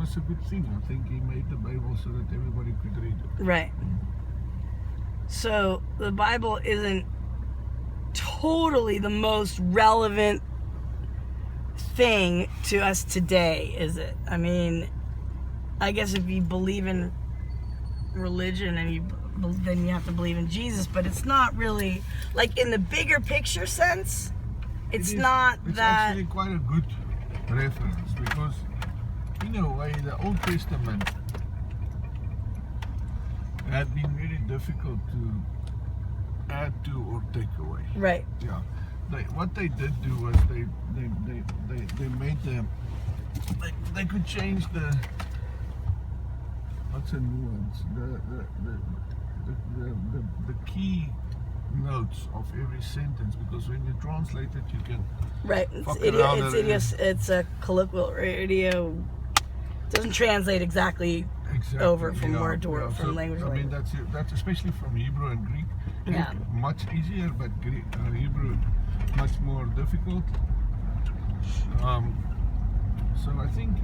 was a good thing. I think he made the Bible so that everybody could read it. Right. So the Bible isn't totally the most relevant thing to us today, is it? I mean, I guess if you believe in religion and then you have to believe in Jesus, but it's not really, like, in the bigger picture sense, it's not it's that... actually quite a good reference, because in a way the Old Testament had been very difficult to add to or take away. Right. Yeah. What they did do was they made they could change the, what's a nuance, the key notes of every sentence, because when you translate it you can Right. It's a colloquial radio. It doesn't translate exactly over from word to word, from language to language. I mean, that's especially from Hebrew and Greek. Yeah. Greek much easier, but Hebrew much more difficult. So I think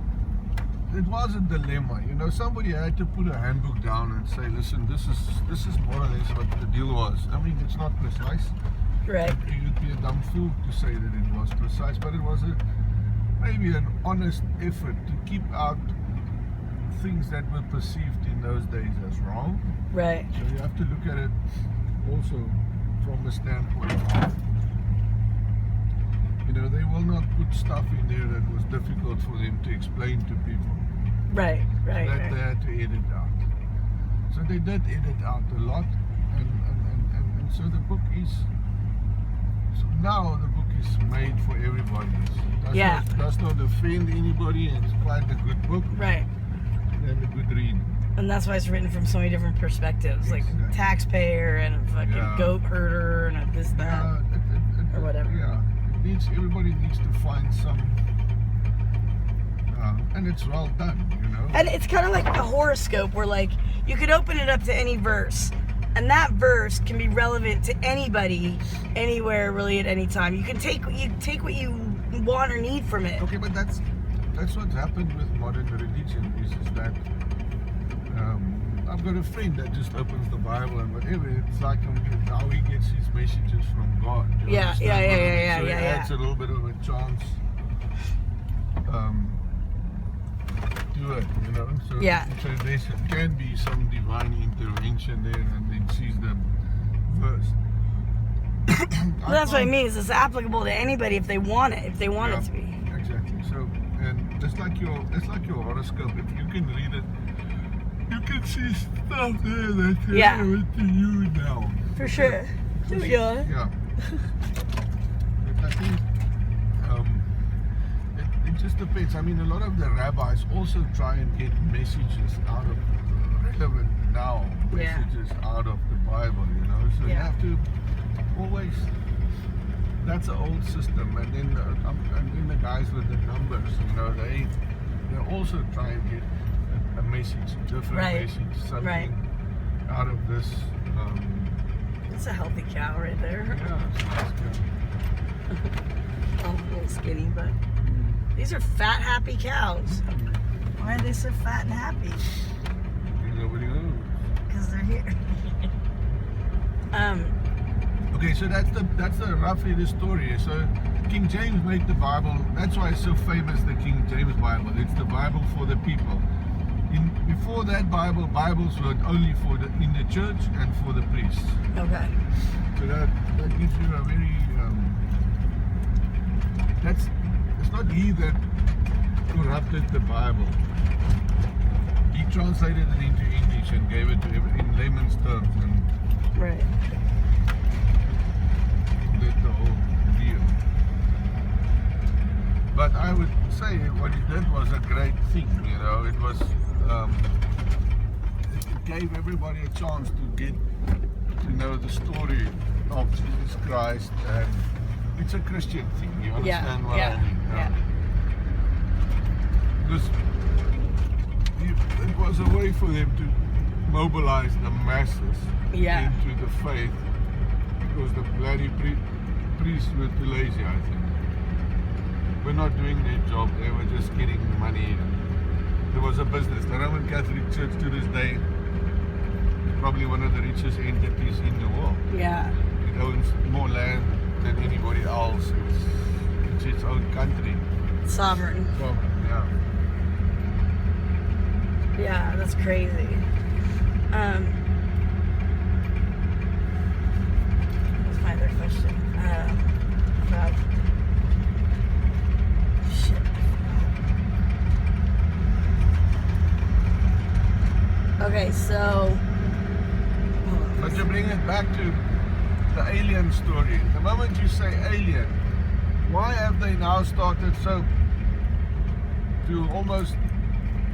it was a dilemma. You know, somebody had to put a handbook down and say, listen, this is more or less what the deal was. I mean, it's not precise. Right. You'd be a dumb fool to say that it was precise, but it was maybe an honest effort to keep out things that were perceived in those days as wrong. Right. So you have to look at it also from a standpoint of, you know, they will not put stuff in there that was difficult for them to explain to people. Right. They had to edit out. So they did edit out a lot, and so the book is, so now the book is made for everybody. It does not offend anybody, and it's quite a good book. Right. And a good read. And that's why it's written from so many different perspectives, like taxpayer and a fucking goat herder and a this, that, or whatever. Yeah, everybody needs to find some, and it's well done, you know. And it's kind of like a horoscope, where like you could open it up to any verse, and that verse can be relevant to anybody, anywhere, really, at any time. You can take what you want or need from it. Okay, but that's what's happened with modern religion, is that I've got a friend that just opens the Bible and whatever. It's like how he gets his messages from God. Yeah. So it adds a little bit of a chance to it, you know. So there can be some divine intervention there, and then sees them first. Well, that's what I mean. Is it's applicable to anybody if they want it, it to be. Exactly. So, and it's like your horoscope. If you can read it, you can see stuff there that's relevant to you now. For sure. Yeah. But I think it just depends. I mean, a lot of the rabbis also try and get messages out of relevant now, messages out of the Bible, you know. So you have to always. That's an old system, and then the guys with the numbers, you know, they also try and get a message, different message, something out of this. It's a healthy cow right there. Yeah, it's a nice cow. A little skinny, but these are fat, happy cows. Why are they so fat and happy? Nobody knows. Because they're here. Okay, so that's roughly the story. So King James made the Bible. That's why it's so famous, the King James Bible. It's the Bible for the people. Before that Bibles were only in the church and for the priests. Okay. So that gives you a very it's not he that corrupted the Bible. He translated it into English and gave it to in layman's terms, and right. Did the whole deal. But I would say what he did was a great thing, you know. It was it gave everybody a chance to get to know the story of Jesus Christ, and it's a Christian thing. You understand what I mean? Yeah. Because it was a way for them to mobilize the masses into the faith, because the bloody priests were too lazy, I think. We're not doing their job, they were just getting money there was a business. The Roman Catholic Church to this day is probably one of the richest entities in the world. Yeah. It owns more land than anybody else. It's its own country. Sovereign. Yeah. Yeah, that's crazy. What's my other question? About shit. Okay, so. But to bring it back to the alien story, the moment you say alien, why have they now started to almost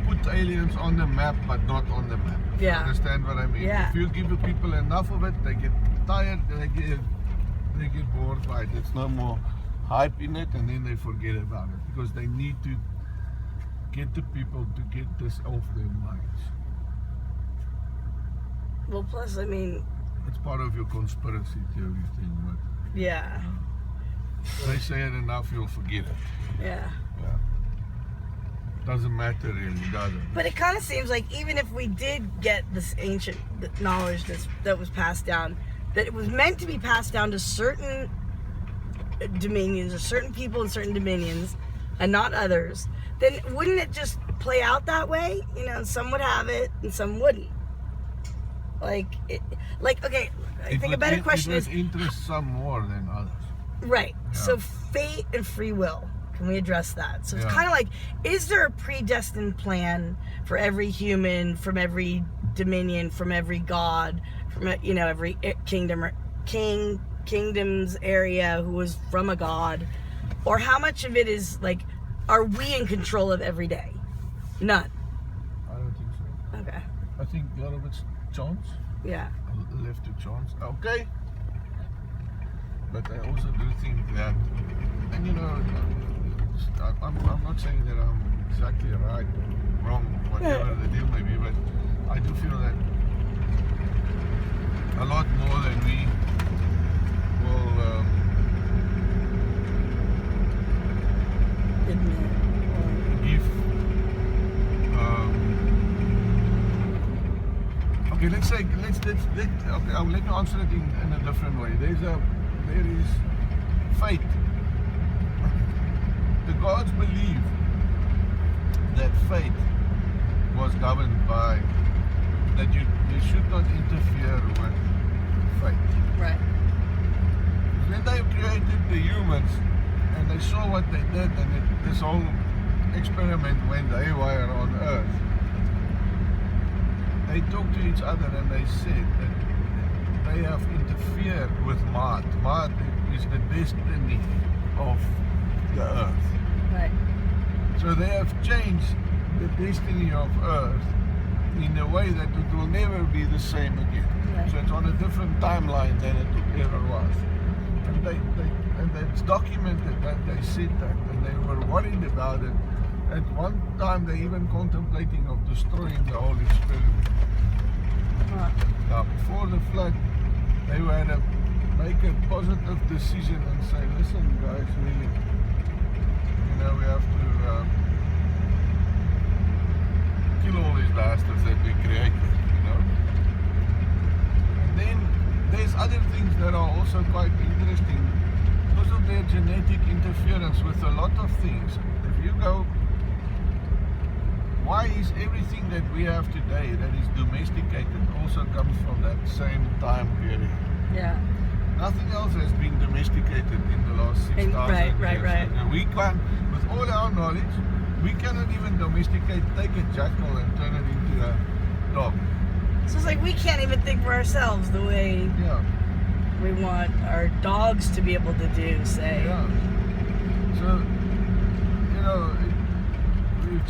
put aliens on the map but not on the map? Yeah. Understand what I mean? Yeah. If you give the people enough of it, they get tired, they get bored by it. There's no more hype in it, and then they forget about it because they need to get the people to get this off their minds. Well, plus, I mean. It's part of your conspiracy theory thing, but Yeah. they say it enough, you'll forget it. Yeah. Yeah. Doesn't matter really, does it? But it kind of seems like even if we did get this ancient knowledge that was passed down, that it was meant to be passed down to certain dominions or certain people in certain dominions and not others, then wouldn't it just play out that way? You know, some would have it and some wouldn't. Okay, I think a better question is... It would interest some more than others. Right. Yeah. So fate and free will. Can we address that? So it's Yeah. kind of like, is there a predestined plan for every human, from every dominion, from every god, from every kingdom or kingdom's area who was from a god? Or how much of it is like, are we in control of every day? None. I don't think so. Okay. I think a lot of it's chance. Yeah. Left to chance. Okay. But I also do think that, and I'm not saying that I'm exactly right, wrong, whatever the deal may be, but I do feel that a lot more than we will give. Okay, let me answer it in a different way. There is fate. The gods believe that fate was governed by that you should not interfere with fate. Right. When they created the humans and they saw what they did, and this whole experiment went haywire on Earth, they talked to each other and they said that they have interfered with Maat. Maat is the destiny of the Earth. Right. So they have changed the destiny of Earth in a way that it will never be the same again. Right. So it's on a different timeline than it ever was. And it's documented that they said that, and they were worried about it. At one time, they even contemplating of destroying the whole experiment. Now, before the flood, they were to make a positive decision and say, listen, guys, we have to kill all these bastards that we created, And then there's other things that are also quite interesting because of their genetic interference with a lot of things. If you go, why is everything that we have today that is domesticated also comes from that same time period? Yeah. Nothing else has been domesticated in the last 6,000 years. Right. And we can't, with all our knowledge, we cannot even domesticate, take a jackal and turn it into a dog. So it's like we can't even think for ourselves the way we want our dogs to be able to do, say. Yeah. So, we've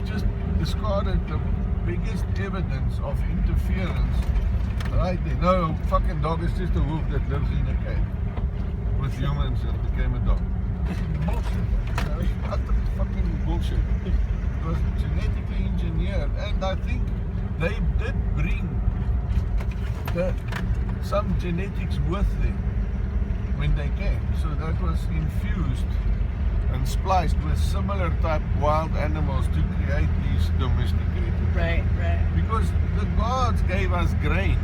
just discarded the biggest evidence of interference right there. No, fucking dog is just a wolf that lives in a cave with humans and became a dog. Bullshit. It's utter fucking bullshit. It was genetically engineered, and I think they did bring some genetics with them when they came. So that was infused and spliced with similar type wild animals to create these domesticated. Right. Because the gods gave us grain,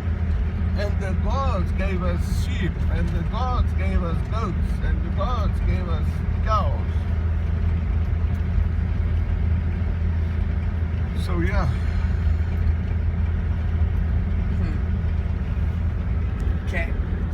and the gods gave us sheep, and the gods gave us goats, and the gods gave us cows. So yeah. Okay.